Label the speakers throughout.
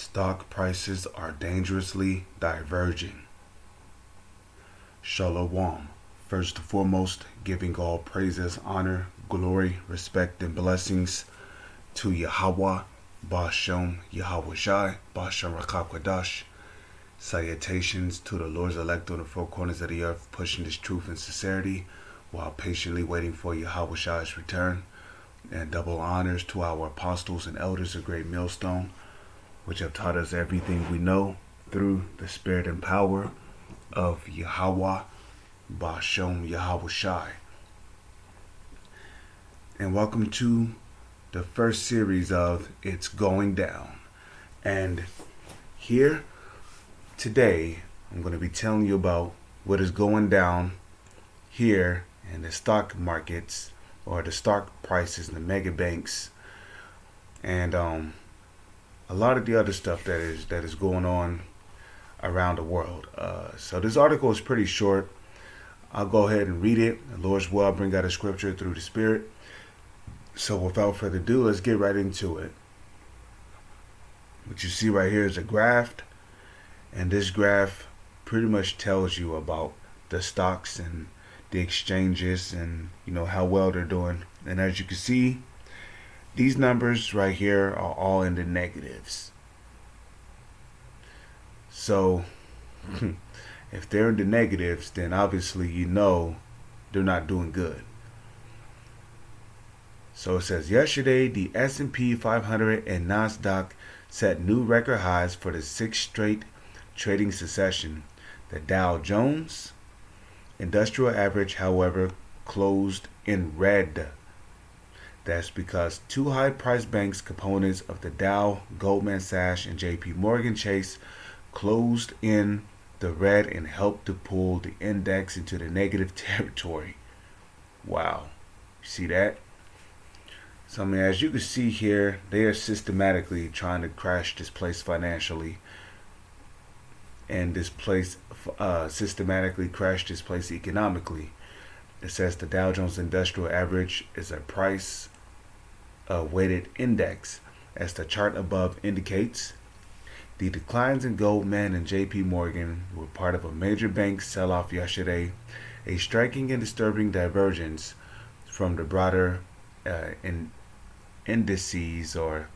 Speaker 1: Stock prices are dangerously diverging. Shalom. First and foremost, giving all praises, honor, glory, respect, and blessings to Yahweh, Bashem, Yahweh Shai, Bashem Rakakwadash. Salutations to the Lord's elect on the four corners of the earth, pushing this truth and sincerity while patiently waiting for Yahweh Shai's return. And double honors to our apostles and elders of Great Millstone, which have taught us everything we know through the spirit and power of Yahweh, Bashem Yahweh Shai. And welcome to the first series of It's Going Down. And here today, I'm going to be telling you about what is going down here in the stock markets, or the stock prices, the mega banks, and a lot of the other stuff that is going on around the world. So this article is pretty short. I'll go ahead and read it. The Lord's will, I'll bring out a scripture through the Spirit. So without further ado, let's get right into it. What you see right here is a graph, and this graph pretty much tells you about the stocks and the exchanges and how well they're doing. And as you can see, these numbers right here are all in the negatives. So if they're in the negatives, then obviously they're not doing good. So it says yesterday the S&P 500 and Nasdaq set new record highs for the sixth straight trading session. The Dow Jones Industrial Average, however, closed in red. That's because two high-priced banks components of the Dow, Goldman Sachs, and J.P. Morgan Chase closed in the red and helped to pull the index into the negative territory. Wow. You see that? So, as you can see here, they are systematically trying to crash this place financially. And this place systematically crashed this place economically. It says the Dow Jones Industrial Average is a price weighted index. As the chart above indicates, the declines in Goldman and J.P. Morgan were part of a major bank sell-off yesterday, a striking and disturbing divergence from the broader indices or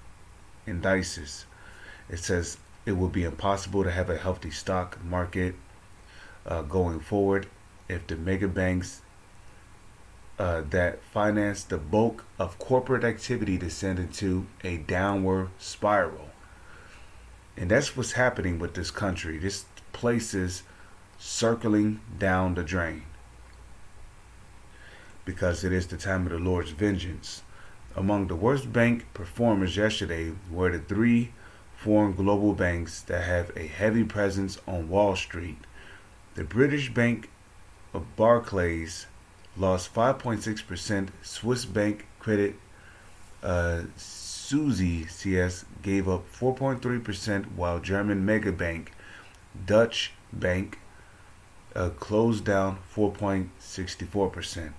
Speaker 1: indices. It says it will be impossible to have a healthy stock market going forward if the mega banks that finance the bulk of corporate activity descend into a downward spiral. And that's what's happening with this country. This place is circling down the drain because it is the time of the Lord's vengeance. Among the worst bank performers yesterday were the three foreign global banks that have a heavy presence on Wall Street. The British bank of Barclays lost 5.6%. Swiss bank credit Suzy CS gave up 4.3%, while German mega bank Dutch bank closed down 4.64%.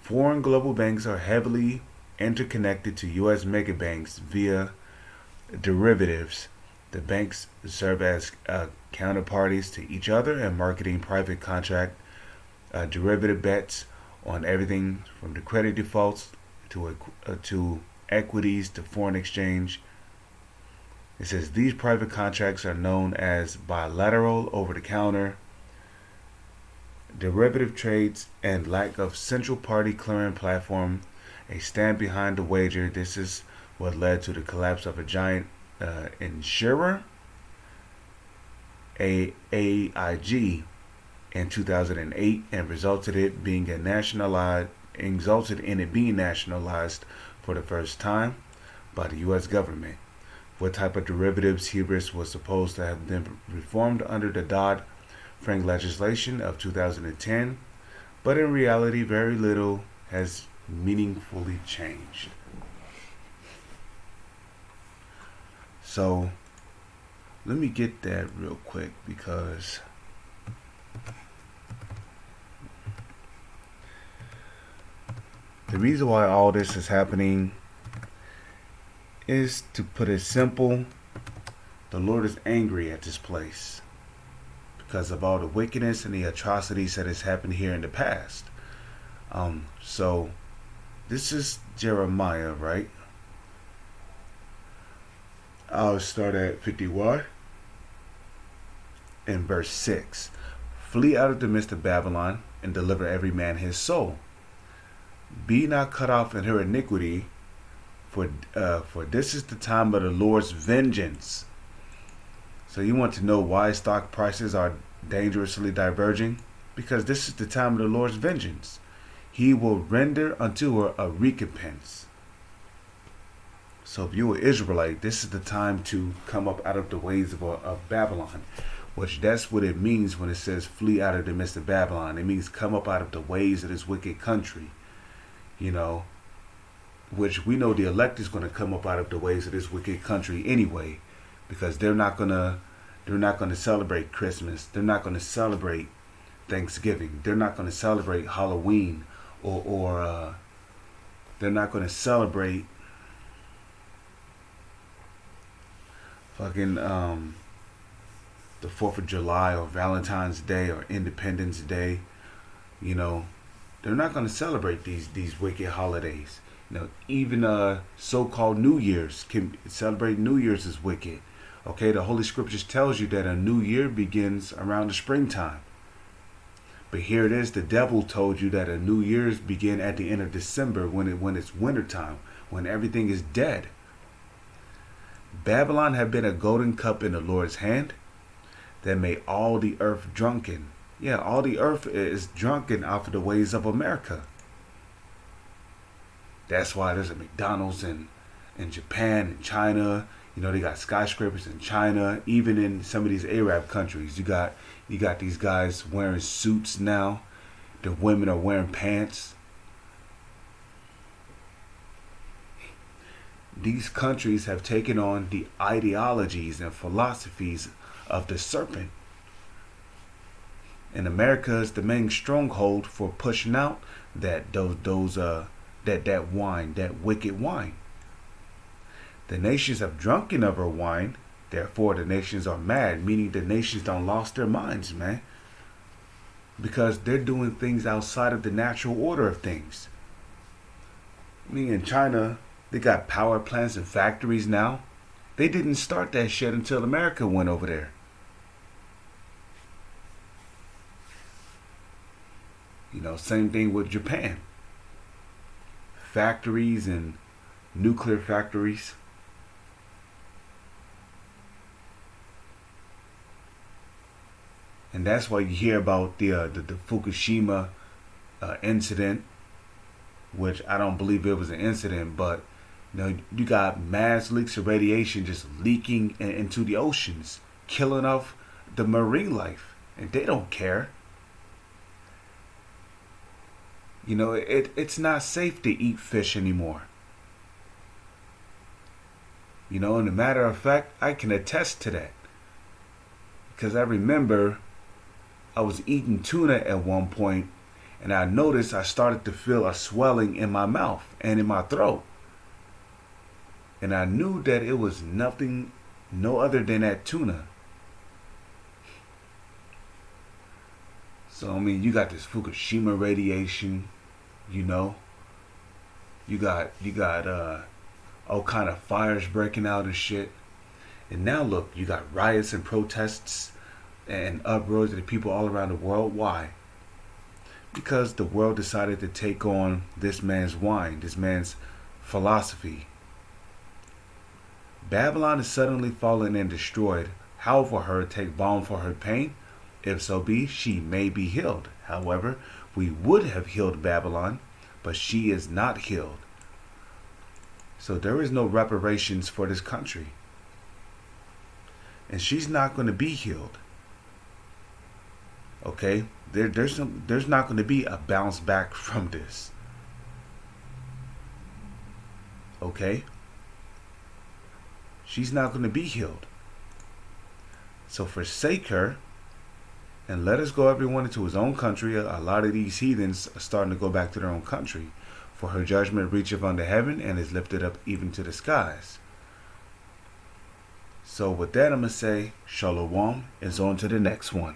Speaker 1: Foreign global banks are heavily interconnected to U.S. mega banks via derivatives. The banks serve as counterparties to each other and marketing private contract derivative bets on everything from the credit defaults to equities to foreign exchange. It says these private contracts are known as bilateral over-the-counter derivative trades and lack of central party clearing platform, a stand behind the wager. This is what led to the collapse of a giant insurer, AIG, in 2008, and resulted in it being nationalized for the first time by the U.S. government. What type of derivatives Hubris was supposed to have been reformed under the Dodd-Frank legislation of 2010, but in reality, very little has meaningfully changed. So let me get that real quick, because the reason why all this is happening is, to put it simple, The Lord is angry at this place because of all the wickedness and the atrocities that has happened here in the past. So this is Jeremiah, right? I'll start at 51 in verse 6. Flee out of the midst of Babylon and deliver every man his soul. Be not cut off in her iniquity, for this is the time of the Lord's vengeance. So you want to know why stock prices are dangerously diverging? Because this is the time of the Lord's vengeance. He will render unto her a recompense. So if you're an Israelite, this is the time to come up out of the ways of Babylon, which that's what it means when it says flee out of the midst of Babylon. It means come up out of the ways of this wicked country, you know, which we know the elect is going to come up out of the ways of this wicked country anyway, because they're not going to celebrate Christmas. They're not going to celebrate Thanksgiving. They're not going to celebrate Halloween, or they're not going to celebrate fucking the 4th of July or Valentine's Day or Independence Day. You know, they're not going to celebrate these wicked holidays. You know, even so-called New Year's, can celebrate New Year's is wicked. Okay, the Holy Scriptures tells you that a new year begins around the springtime. But here it is, the devil told you that a New Year's begin at the end of December when it's wintertime, when everything is dead. Babylon had been a golden cup in the Lord's hand that made all the earth drunken. Yeah, all the earth is drunken off of the ways of America. That's why there's a McDonald's in Japan and China. You know, they got skyscrapers in China. Even in some of these Arab countries, you got these guys wearing suits now. The women are wearing pants. These countries have taken on the ideologies and philosophies of the serpent. And America is the main stronghold for pushing out that wine, that wicked wine. The nations have drunken of her wine, therefore the nations are mad, meaning the nations don't lost their minds, man. Because they're doing things outside of the natural order of things. I mean, in China, they got power plants and factories now. They didn't start that shit until America went over there. You know, same thing with Japan. Factories and nuclear factories. And that's why you hear about the Fukushima incident, which I don't believe it was an incident, but you know, you got mass leaks of radiation just leaking into the oceans, killing off the marine life, and they don't care. You know, it's not safe to eat fish anymore. You know, and a matter of fact, I can attest to that. Because I remember I was eating tuna at one point, and I noticed I started to feel a swelling in my mouth and in my throat. And I knew that it was nothing, no other than that tuna. So, I mean, you got this Fukushima radiation, you know. You got all kind of fires breaking out and shit. And now look, you got riots and protests and uproars of the people all around the world. Why? Because the world decided to take on this man's wine, this man's philosophy. Babylon is suddenly fallen and destroyed. How for her take balm for her pain? If so be, she may be healed. However, we would have healed Babylon, but she is not healed. So there is no reparations for this country. And she's not going to be healed. Okay? There's not going to be a bounce back from this. Okay? She's not going to be healed. So forsake her and let us go everyone into his own country. A lot of these heathens are starting to go back to their own country. For her judgment reacheth unto heaven and is lifted up even to the skies. So with that, I'm going to say shalom and on to the next one.